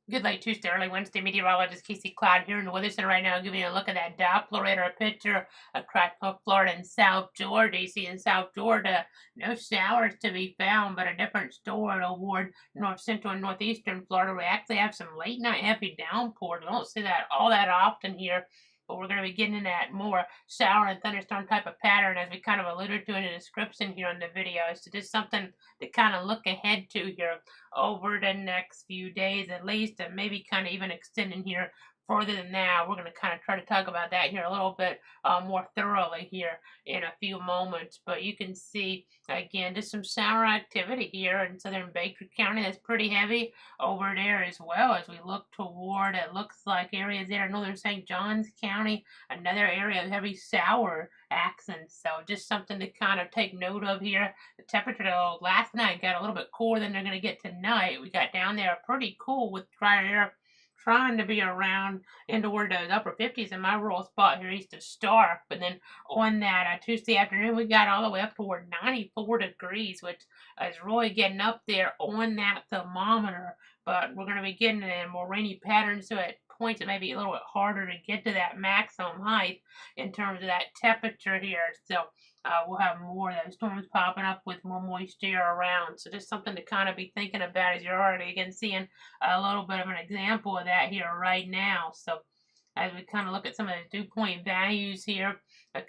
Good late Tuesday, early Wednesday, meteorologist Casey Cloud here in the Weather Center right now, giving you a look at that Doppler radar picture across Florida and South Georgia. You see in South Georgia, no showers to be found, but a different story toward north central and northeastern Florida. We actually have some late night heavy downpours. We don't see that all that often here, but we're going to be getting that more shower and thunderstorm type of pattern as we kind of alluded to in the description here in the video. So just something to kind of look ahead to here over the next few days at least, and maybe kind of even extending here further than that. We're going to kind of try to talk about that here a little bit more thoroughly here in a few moments. But you can see, again, just some shower activity here in southern Baker County. That's pretty heavy over there as well as we look toward, it looks like areas there in northern St. Johns County, another area of heavy shower accents. So just something to kind of take note of here. The temperature though last night got a little bit cooler than they're going to get tonight. We got down there pretty cool with dry air trying to be around in toward those upper 50s in my rural spot here east of Stark. But then on that Tuesday afternoon, we got all the way up toward 94 degrees, which is really getting up there on that thermometer. But we're going to be getting in a more rainy pattern, so at points it may be a little bit harder to get to that maximum height in terms of that temperature here. So we'll have more of those storms popping up with more moisture around. So just something to kind of be thinking about as you're already again seeing a little bit of an example of that here right now. So as we kind of look at some of the dew point values here,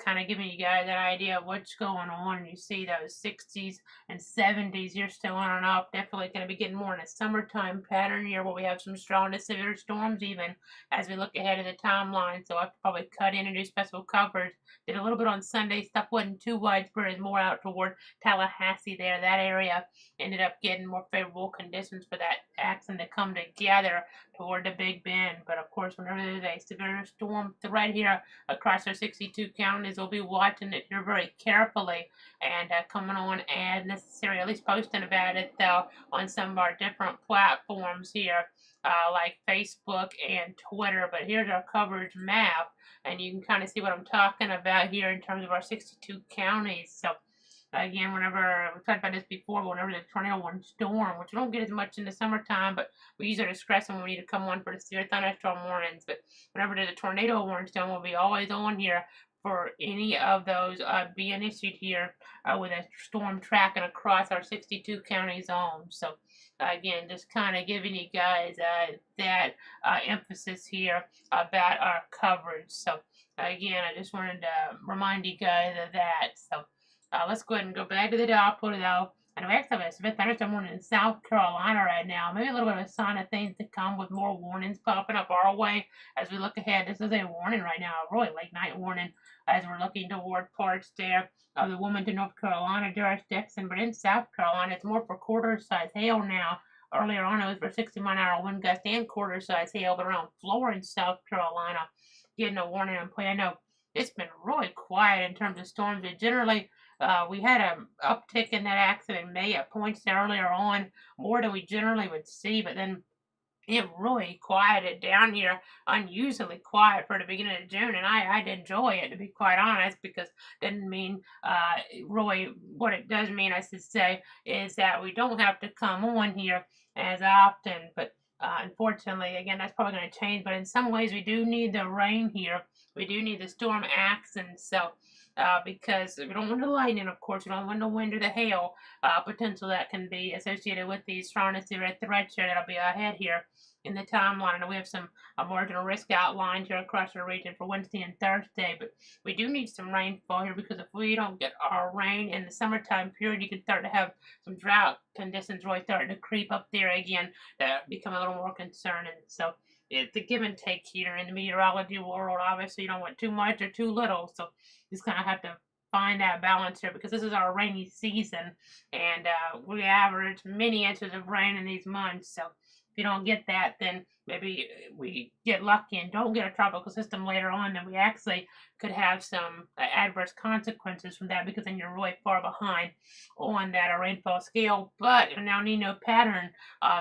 kind of giving you guys an idea of what's going on. You see those 60s and 70s here still on and up. Definitely going to be getting more in a summertime pattern here where we have some strong to severe storms even as we look ahead of the timeline. So I have to probably cut in and do special coverage. Did a little bit on Sunday. Stuff wasn't too widespread. It's more out toward Tallahassee there. That area ended up getting more favorable conditions for that axis to come together toward the Big Bend. But of course, whenever there's a severe storm right here across our 62 counties, we'll be watching it here very carefully and coming on as necessary, at least posting about it though on some of our different platforms here. Like Facebook and Twitter, but here's our coverage map, and you can kind of see what I'm talking about here in terms of our 62 counties. So again, whenever we talked about this before, but whenever the tornado warning storm, which we don't get as much in the summertime, but we use our discretion when we need to come on for the severe thunderstorm warnings. But whenever there's a tornado warning storm, we'll be always on here for any of those being issued here with a storm tracking across our 62 county zone. So again, just kind of giving you guys that emphasis here about our coverage. So again, I just wanted to remind you guys of that. So let's go ahead and go back to the Doppler though. And we actually have a severe thunderstorm warning in South Carolina right now. Maybe a little bit of a sign of things to come with more warnings popping up our way as we look ahead. This is a warning right now, a really late night warning as we're looking toward parts there of the Wilmington, North Carolina jurisdiction. But in South Carolina, it's more for quarter-size hail now. Earlier on, it was for 60-mile-an-hour wind gust and quarter-size hail, but around Florence, South Carolina, getting a warning in play. I know it's been really quiet in terms of storms. It generally we had an uptick in that accident in May at points earlier on, more than we generally would see, but then it really quieted down here, unusually quiet for the beginning of June, and I did enjoy it, to be quite honest, because it didn't mean, really, what it does mean, I should say, is that we don't have to come on here as often, but unfortunately, again, that's probably going to change, but in some ways, we do need the rain here. We do need the storm accents, so because we don't want the lightning, of course, we don't want the wind or the hail potential that can be associated with these strong and severe threats here that'll be ahead here in the timeline. And we have some marginal risk outlined here across the region for Wednesday and Thursday, but we do need some rainfall here because if we don't get our rain in the summertime period, you can start to have some drought conditions really starting to creep up there again that become a little more concerning. So it's a give and take here in the meteorology world. Obviously, you don't want too much or too little, so you just kind of have to find that balance here because this is our rainy season, and we average many inches of rain in these months. So if you don't get that, then maybe we get lucky and don't get a tropical system later on, then we actually could have some adverse consequences from that because then you're really far behind on that rainfall scale. But an El Nino pattern,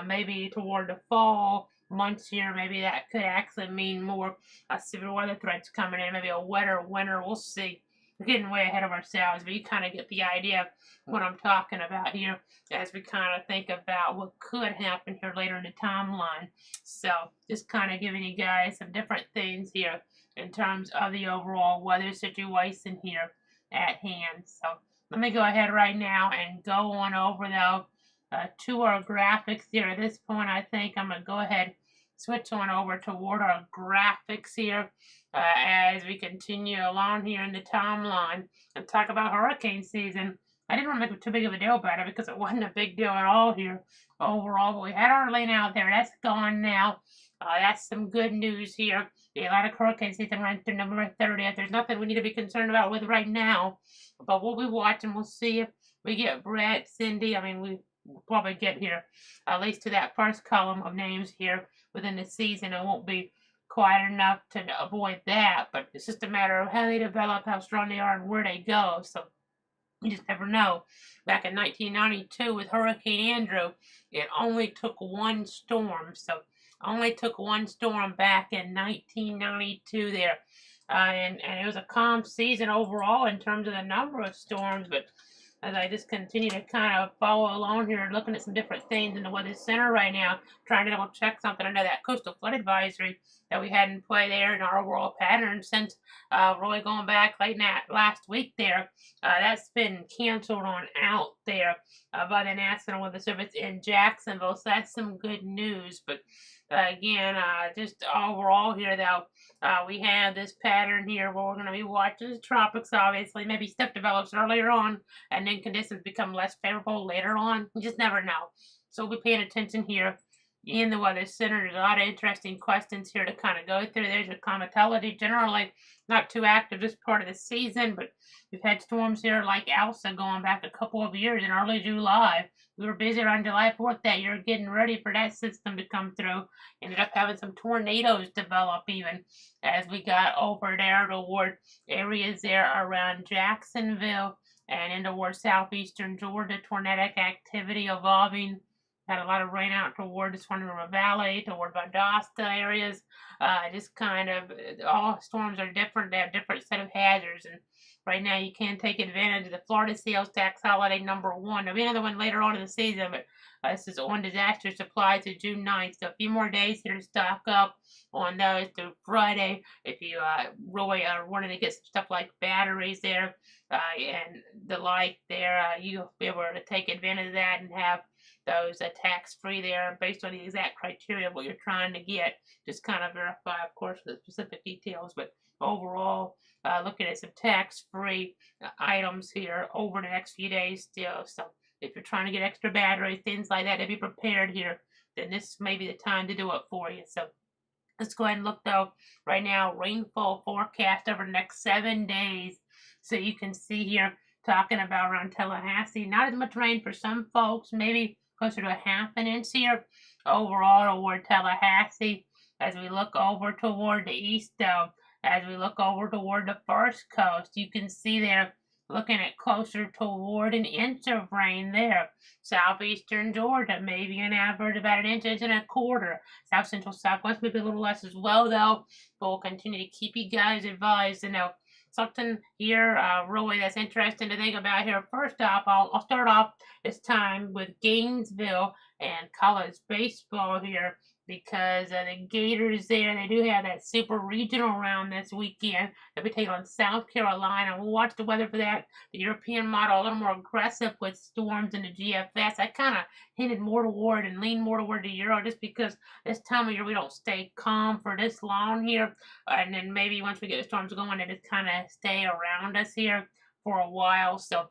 maybe toward the fall months here, maybe that could actually mean more severe weather threats coming in, maybe a wetter winter. We'll see. we're getting way ahead of ourselves, but you kind of get the idea of what I'm talking about here as we kind of think about what could happen here later in the timeline. So just kind of giving you guys some different things here in terms of the overall weather situation here at hand. So let me go ahead right now and go on over though to our graphics here. At this point, I think I'm going to go ahead switch on over toward our graphics here as we continue along here in the timeline and talk about hurricane season. I didn't want to make too big of a deal about it because it wasn't a big deal at all here overall, but we had Arlene out there. That's gone now. That's some good news here. The Atlantic hurricane season runs through November 30th. There's nothing we need to be concerned about with right now, but we'll be watching. We'll see if we get Brett, Cindy. I mean, we'll probably get here at least to that first column of names here within the season. It won't be quite enough to avoid that, but it's just a matter of how they develop, how strong they are, and where they go. So you just never know. Back in 1992 with Hurricane Andrew, it only took one storm. So only took one storm back in 1992 there. And it was a calm season overall in terms of the number of storms, but as I just continue to kind of follow along here, looking at some different things in the Weather Center right now, trying to double check something. I know that coastal flood advisory that we had in play there in our overall pattern since really going back late last week there, that's been canceled on out there by the National Weather Service in Jacksonville. So that's some good news. But again, just overall here though, we have this pattern here where we're going to be watching the tropics, obviously. Maybe stuff develops earlier on and then conditions become less favorable later on. You just never know. So we'll be paying attention here in the Weather Center. There's a lot of interesting questions here to kind of go through. There's your climatology. Generally not too active this part of the season, but we've had storms here like Elsa going back a couple of years in early July. We were busy around July 4th that year getting ready for that system to come through. Ended up having some tornadoes develop even as we got over there toward areas there around Jacksonville and into toward southeastern Georgia. Tornadic activity evolving. Had a lot of rain out toward the Swan River Valley, toward Valdosta areas. Just kind of, all storms are different. They have different set of hazards. And right now you can take advantage of the Florida Sales Tax Holiday #1. There'll be another one later on in the season, but this is on disaster supply to June 9th. So a few more days here to stock up on those through Friday. If you really are wanting to get some stuff like batteries there and the like there, you'll be able to take advantage of that and have those tax-free there based on the exact criteria of what you're trying to get. Just kind of verify, of course, the specific details, but overall, looking at some tax-free items here over the next few days still. So if you're trying to get extra batteries, things like that, to be prepared here, then this may be the time to do it for you. So let's go ahead and look though right now, rainfall forecast over the next 7 days. So you can see here talking about around Tallahassee, not as much rain for some folks, maybe closer to a ½ inch here overall toward Tallahassee. As we look over toward the east though, as we look over toward the first coast, you can see there looking at closer toward an inch of rain there. Southeastern Georgia, maybe an average about an inch, inch and a quarter. South Central Southwest, maybe a little less as well though. But we'll continue to keep you guys advised. You know, something here really that's interesting to think about here. First off, I'll start off this time with Gainesville and college baseball here because the Gators there, they do have that super regional round this weekend. They'll be taking on South Carolina. We'll watch the weather for that. The European model, a little more aggressive with storms in the GFS. I kind of hinted more toward and lean more toward the Euro just because this time of year we don't stay calm for this long here. And then maybe once we get the storms going, they just kind of stay around us here for a while. So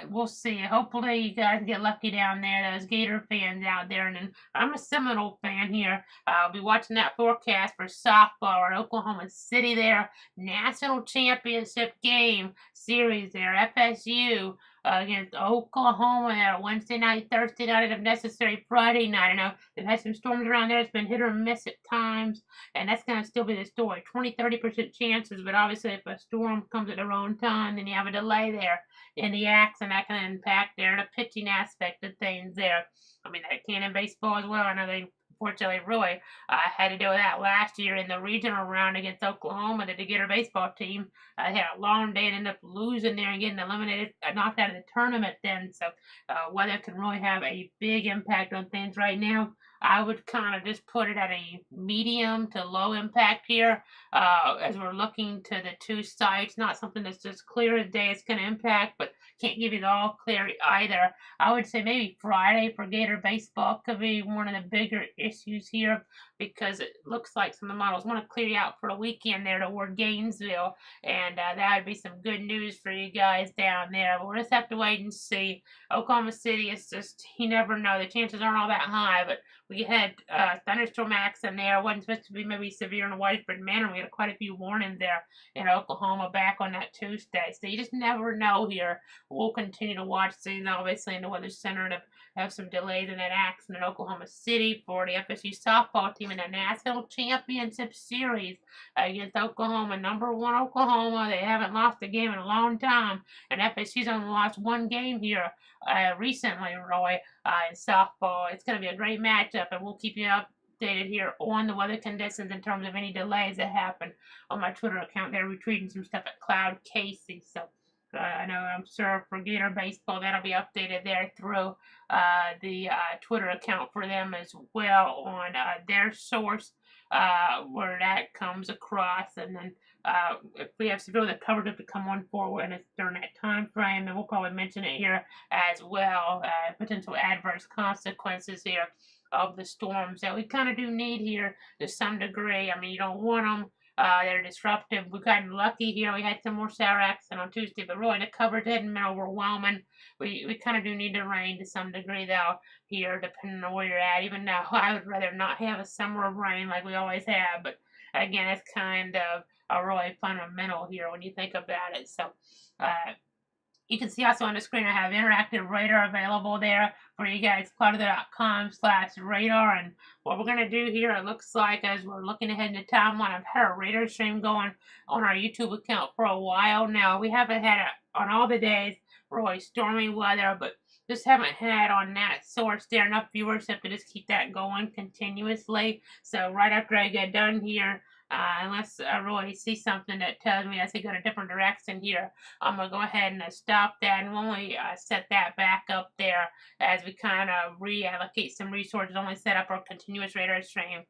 we'll see. Hopefully you guys get lucky down there, those Gator fans out there. And then I'm a Seminole fan here. I'll be watching that forecast for softball in Oklahoma City there. National championship game series there. FSU against Oklahoma there Wednesday night, Thursday night, and if necessary, Friday night. I know they've had some storms around there. It's been hit or miss at times, and that's going to still be the story. 20-30% chances, but obviously if a storm comes at the wrong time, then you have a delay there in the acts, and that can impact there the pitching aspect of things there. I mean, that can in baseball as well. I know they unfortunately, Roy had to deal with that last year in the regional round against Oklahoma, the Gator baseball team. They had a long day and ended up losing there and getting eliminated, knocked out of the tournament then. So weather can really have a big impact on things right now. I would kind of just put it at a medium to low impact here as we're looking to the two sites. Not something that's just clear as day it's going to impact, but can't give you the all clear either. I would say maybe Friday for Gator baseball could be one of the bigger issues here because it looks like some of the models want to clear you out for the weekend there toward Gainesville, and that would be some good news for you guys down there. But we'll just have to wait and see. Oklahoma City is just, you never know. The chances aren't all that high, but we had thunderstorm acts in there. It wasn't supposed to be maybe severe in a widespread manner. We had quite a few warnings there in Oklahoma back on that Tuesday. So you just never know here. We'll continue to watch things, obviously, in the Weather Center to have some delays in that action in Oklahoma City for the FSU softball team in the National Championship Series against Oklahoma. #1 Oklahoma. They haven't lost a game in a long time, and FSU's only lost one game here recently, Roy, in softball. It's going to be a great matchup, and we'll keep you updated here on the weather conditions in terms of any delays that happen on my Twitter account. They're retweeting some stuff at Cloud Casey, so I know I'm sure for Gator Baseball that'll be updated there through the Twitter account for them as well on their source where that comes across, and then if we have severe weather coverage to come on forward and it's during that time frame, and we'll probably mention it here as well, potential adverse consequences here of the storms that we kind of do need here to some degree. I mean, you don't want them. They're disruptive. We got lucky here. We had some more sour accent on Tuesday, but really the coverage hadn't been overwhelming. We kind of do need the rain to some degree, though, here, depending on where you're at. Even now, I would rather not have a summer of rain like we always have, but again, it's kind of a really fundamental here when you think about it. So, you can see also on the screen I have interactive radar available there for you guys, cloudweather.com/radar. And what we're going to do here, it looks like as we're looking ahead in the timeline, I've had a radar stream going on our YouTube account for a while now. We haven't had it on all the days, really stormy weather, but just haven't had on that source there enough viewership to just keep that going continuously. So right after I get done here, unless I really see something that tells me I should go in a different direction here, I'm going to go ahead and stop that, and we'll only set that back up there as we kind of reallocate some resources, only set up our continuous radar stream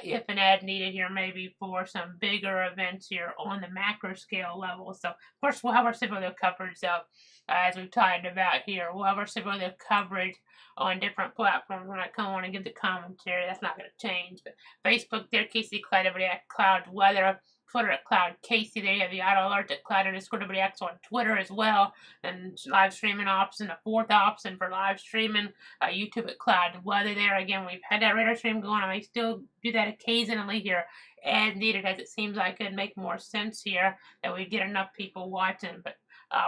if and as needed here, maybe for some bigger events here on the macro scale level. So, of course, we'll have our severe weather coverage, as we've talked about here. We'll have our severe weather coverage on different platforms when I come on and give the commentary. That's not going to change. But Facebook there, Casey Cloud, everybody at Cloud Weather. Twitter at Cloud Casey. There you have the auto alert at Cloud_WX on Twitter as well. And live streaming option, the fourth option for live streaming. YouTube at Cloud Weather there. Again, we've had that radar stream going. I may still do that occasionally here as needed, as it seems like it'd make more sense here that we get enough people watching. But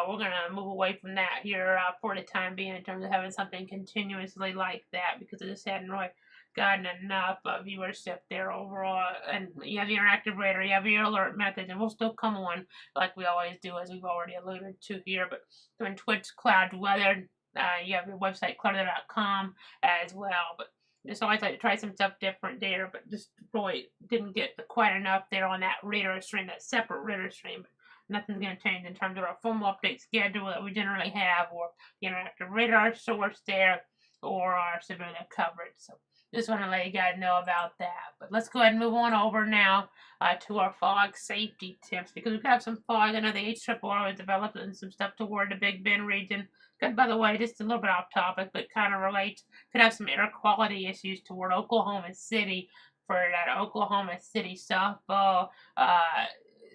we're going to move away from that here for the time being in terms of having something continuously like that, because it just hadn't really gotten enough viewership there overall. And you have the interactive radar, you have your alert methods, and we'll still come on like we always do, as we've already alluded to here. But doing Twitch Cloud Weather, you have your website cloudweather.com as well. But just always like to try some stuff different there, but just really didn't get quite enough there on that radar stream, that separate radar stream. Nothing's going to change in terms of our formal update schedule that we generally have, or the interactive radar source there, or our severe weather coverage. So just want to let you guys know about that. But let's go ahead and move on over now to our fog safety tips, because we've got some fog. I know the HRRR has developed and some stuff toward the Big Bend region. Good, by the way, just a little bit off topic, but kind of relates. Could have some air quality issues toward Oklahoma City for that Oklahoma City softball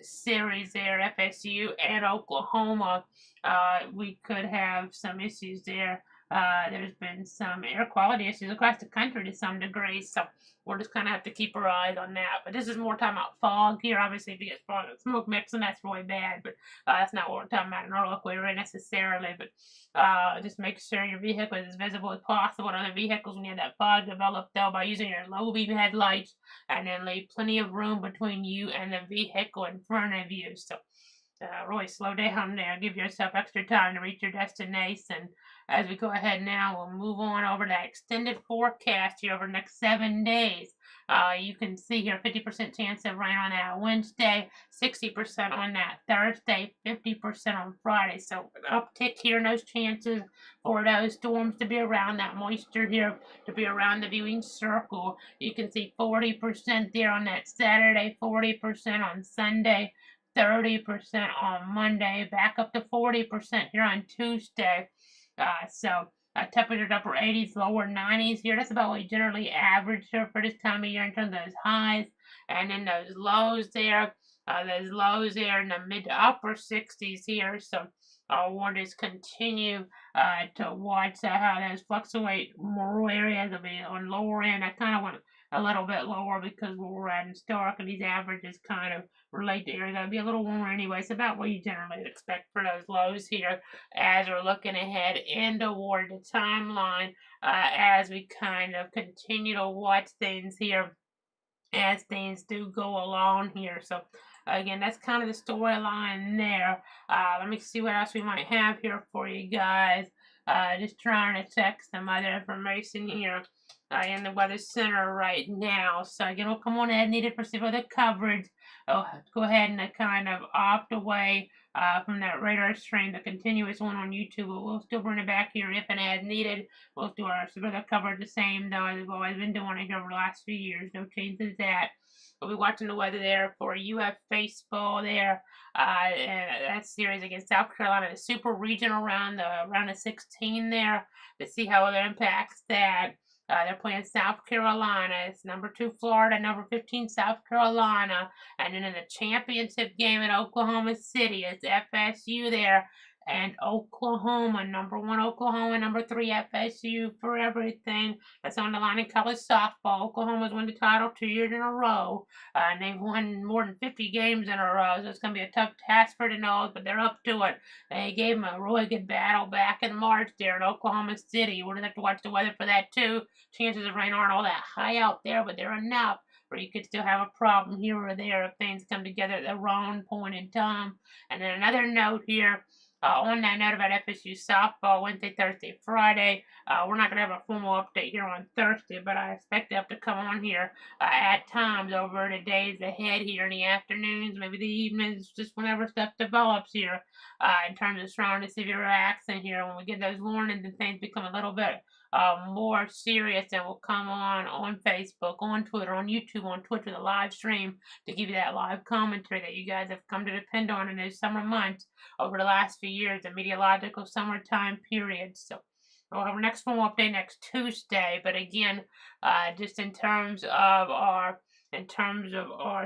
series there, FSU and Oklahoma. We could have some issues there. There's been some air quality issues across the country to some degree, so we'll just kind of have to keep our eyes on that. But this is more talking about fog here. Obviously, if you get fog and smoke mixing, that's really bad, but that's not what we're talking about in our local area necessarily. But just make sure your vehicle is as visible as possible on other vehicles when you have that fog developed, though, by using your low beam headlights, and then leave plenty of room between you and the vehicle in front of you. So really slow down there. Give yourself extra time to reach your destination. As we go ahead now, we'll move on over to that extended forecast here over the next 7 days. You can see here 50% chance of rain on that Wednesday, 60% on that Thursday, 50% on Friday. So an uptick here in those chances for those storms to be around, that moisture here to be around the viewing circle. You can see 40% there on that Saturday, 40% on Sunday, 30% on Monday, back up to 40% here on Tuesday. Temperatures upper 80s, lower 90s here. That's about what we generally average here for this time of year in terms of those highs. And then those lows there in the mid to upper 60s here. So we'll just continue to watch how those fluctuate. More areas will be on lower end. I kind of went a little bit lower because we're at historic, and these averages kind of relate to areas that'll be a little warmer anyway. It's about what you generally expect for those lows here as we're looking ahead in toward the timeline as we kind of continue to watch things here as things do go along here. So again, that's kind of the storyline there. Let me see what else we might have here for you guys. Just trying to check some other information here in the Weather Center right now. So again, we'll come on ahead needed for some other coverage. I'll go ahead and kind of opt away from that radar stream, the continuous one on YouTube, but we'll still bring it back here if and as needed. We'll do our weather coverage the same though as we've always been doing it here over the last few years. No changes to that. We'll be watching the weather there for UF baseball there. And that series against South Carolina, the super regional round, the 16 there, to see how it impacts that. They're playing South Carolina. It's number 2 Florida, number 15 South Carolina. And then in the championship game in Oklahoma City, it's FSU there and Oklahoma, number 1 Oklahoma, number 3 FSU for everything. That's on the line in college softball. Oklahoma's won the title 2 years in a row. And they've won more than 50 games in a row, so it's going to be a tough task for the Noles, but they're up to it. They gave them a really good battle back in March there in Oklahoma City. We're going to have to watch the weather for that too. Chances of rain aren't all that high out there, but they're enough where you could still have a problem here or there if things come together at the wrong point in time. And then another note here. On that note about FSU softball, Wednesday, Thursday, Friday, we're not going to have a formal update here on Thursday, but I expect them to come on here at times over the days ahead here in the afternoons, maybe the evenings, just whenever stuff develops here in terms of strong to severe accent here. When we get those warnings and things become a little bit more serious, and will come on Facebook, on Twitter, on YouTube, on Twitch with a live stream to give you that live commentary that you guys have come to depend on in those summer months over the last few years, the meteorological summertime period. So we'll have our next formal update next Tuesday. But again, just in terms of our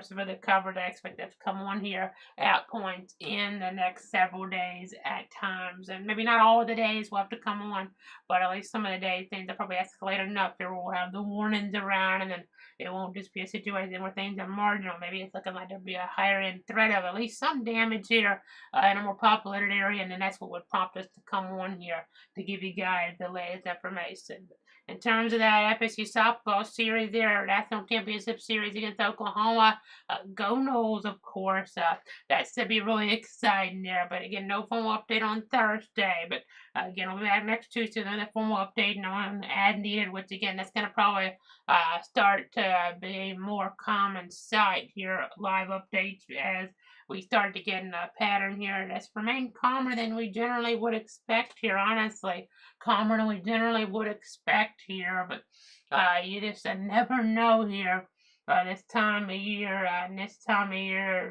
some of the coverage, I expect that to come on here at points in the next several days at times. And maybe not all of the days will have to come on, but at least some of the days things will probably escalate enough. There will have the warnings around, and then it won't just be a situation where things are marginal. Maybe it's looking like there'll be a higher end threat of at least some damage here in a more populated area, and then that's what would prompt us to come on here to give you guys the latest information. In terms of that FSU softball series there, National Championship Series against Oklahoma, go Noles, of course. That should be really exciting there. But again, no formal update on Thursday. But again, we'll be back next Tuesday, another formal update on as needed, which again, that's going to probably start to be more common sight here, live updates as we start to get in a pattern here that's remained calmer than we generally would expect here, honestly. Calmer than we generally would expect here, but you just never know here. This time of year,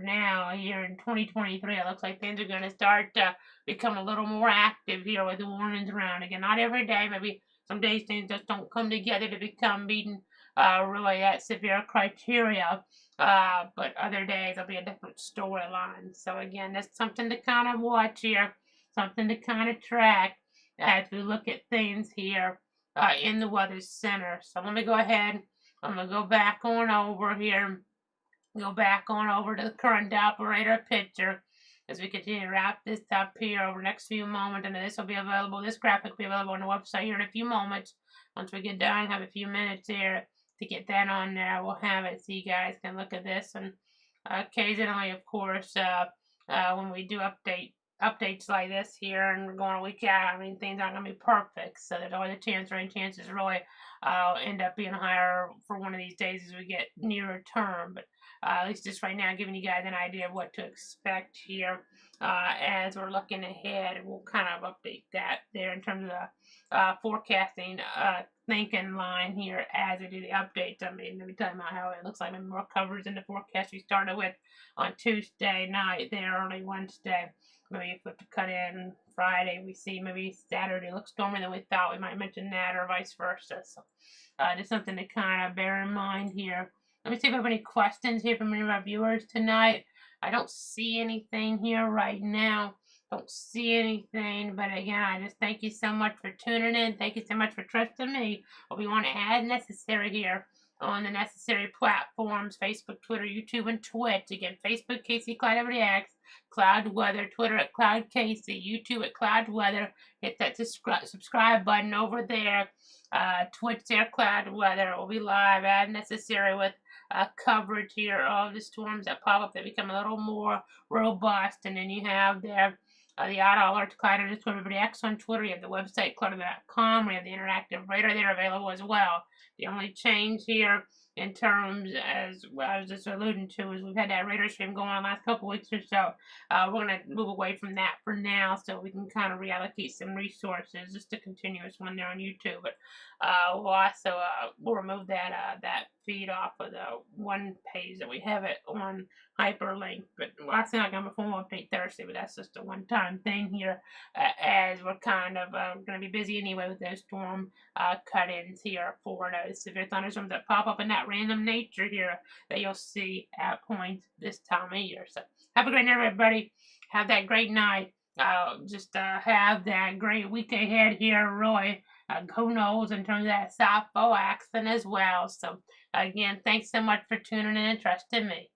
now, here in 2023, it looks like things are going to start to become a little more active here with the warnings around. Again, not every day, maybe some days things just don't come together to become meeting really that severe criteria. But other days will be a different storyline. So again, that's something to kind of watch here, something to kind of track as we look at things here in the Weather Center. So let me go ahead. I'm going to go back on over here. Go back on over to the current operator picture as we continue to wrap this up here over the next few moments. And this will be available, this graphic will be available on the website here in a few moments. Once we get done, have a few minutes here to get that on there. We'll have it so you guys can look at this. And occasionally, of course, when we do update updates like this here and we're going a week out, I mean, things aren't going to be perfect. So there's always a chance, rain chances really end up being higher for one of these days as we get nearer term. But at least just right now, giving you guys an idea of what to expect here as we're looking ahead. We'll kind of update that there in terms of the forecasting thinking line here as we do the updates. I mean, let me tell you about how it looks like maybe more coverage in the forecast we started with on Tuesday night there, early Wednesday. Maybe if we have to cut in Friday, we see maybe Saturday looks stormier than we thought. We might mention that or vice versa. So just something to kind of bear in mind here. Let me see if I have any questions here from any of our viewers tonight. I don't see anything here right now. Don't see anything, but again, I just thank you so much for tuning in. Thank you so much for trusting me. What we want to add necessary here on the necessary platforms, Facebook, Twitter, YouTube, and Twitch. Again, Facebook, Casey Cloud Everybody Acts, Cloud Weather, Twitter at Cloud Casey, YouTube at Cloud Weather. Hit that subscribe button over there. Twitch there, Cloud Weather. We'll be live as necessary with coverage here of the storms that pop up that become a little more robust. And then you have there the auto alert Cloud underscore Everybody Acts on Twitter. You have the website cloud.com. We have the interactive radar there available as well. The only change here in terms, as I was just alluding to, is we've had that radar stream going on the last couple weeks or so. We're going to move away from that for now so we can kind of reallocate some resources. Just a continuous one there on YouTube. But we'll also we'll remove that that feed off of the one page that we have it on hyperlink. But we're actually not going to perform update Thursday, but that's just a one-time thing here as we're kind of going to be busy anyway with those storm cut-ins here for those severe thunderstorms that pop up in that random nature here that you'll see at points this time of year. So have a great night, everybody. Have that great night. Just have that great week ahead here, Roy. Who knows in terms of that South Bow accent as well. So again, thanks so much for tuning in and trusting me.